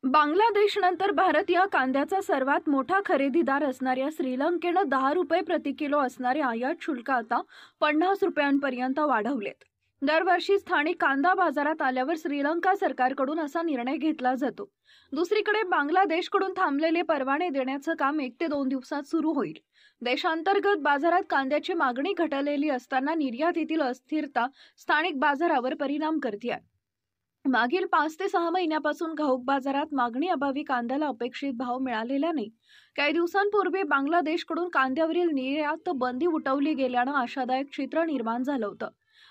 बांगलादेशनंतर भारत या कांद्याचा सर्वात मोठा खरेदीदार असणाऱ्या श्रीलंकेनं 10 रुपये प्रति किलो असणारे आयात शुल्क आता 50 रुपयांपर्यंत वाढवलेत। दरवर्षी स्थानिक कांदा बाजारात आल्यावर श्रीलंका सरकारकडून असा निर्णय घेतला जातो। दुसरीकडे बांगलादेशकडून थांबलेले परवाने देण्याचं काम 1 ते 2 दिवसात सुरू होईल। देशांतर्गत बाजारात कांद्याची मागणी घटलेली असताना निर्यातीतील अस्थिरता स्थानिक बाजारावर परिणाम करते आहे। मागील 5 ते 6 महिन्यापासून घाऊक बाजारात मागणी अभावी कांद्याला अपेक्षित भाव मिळालेला नाही। काही दिवसांपूर्वी बांगलादेशकडून कांद्यावरील निर्यात बंदी उठवली गेल्यानं आशादायक चित्र निर्माण झालं होतं,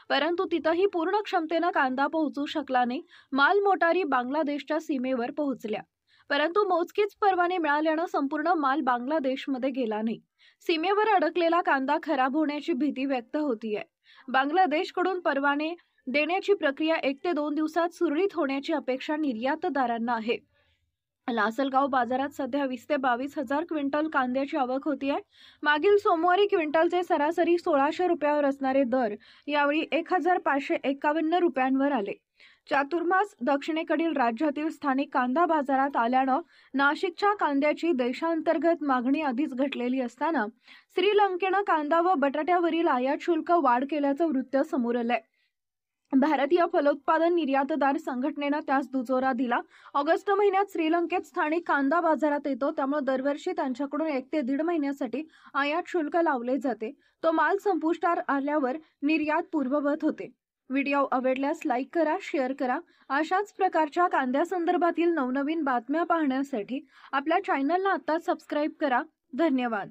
परंतु तिथंही पूर्ण क्षमतेनं कांदा पोहोचू शकला नाही। माल मोटारी बांगलादेशच्या सीमेवर पोहोचल्या, परंतु मोजकेच परवाने मिळाल्यानं संपूर्ण माल बांगलादेशमध्ये गेला नाही। सीमेवर अडकलेला कांदा खराब होण्याची भीती व्यक्त होतीये। बांगलादेशकडून परवाने देण्याची प्रक्रिया 1 ते 2 दिवसात सुरळीत होण्याची अपेक्षा निर्यातदारांना आहे। लासलगाव बाजारात सध्या 20 ते 22 हजार क्विंटल कांद्याची आवक होती आहे। मागील सोमवारी क्विंटलचे सरासरी 1600 रुपयावर असणारे दर यावेळी 1551 रुपयांवर आले। चातुर्मास दक्षिणेकडील राज्यातील स्थानिक कांदा बाजारात आल्यानं नाशिकच्या कांद्याची देशांतर्गत मागणी आधीच घटलेली असताना श्रीलंकेनं कांदा व बटाट्यावरील आयात शुल्क वाढ केल्याचं वृत्त समोर आलंय। भारतीय फलोत्पादन निर्यातदार संघटनेनं त्यास दुजोरा दिला। ऑगस्ट महिन्यात श्रीलंकेत स्थानिक कांदा बाजारात येतो, त्यामुळे दरवर्षी त्यांच्याकडून 1 ते 1.5 महिन्यासाठी आयात शुल्क लावले जाते। तो माल संपुष्टात आल्यावर निर्यात पूर्ववत होते। व्हिडिओ आवडल्यास लाईक करा, शेअर करा। अशाच प्रकारच्या कांद्यासंदर्भातील नवनवीन बातम्या पाहण्यासाठी आपल्या चॅनलला आता सबस्क्राईब करा। धन्यवाद।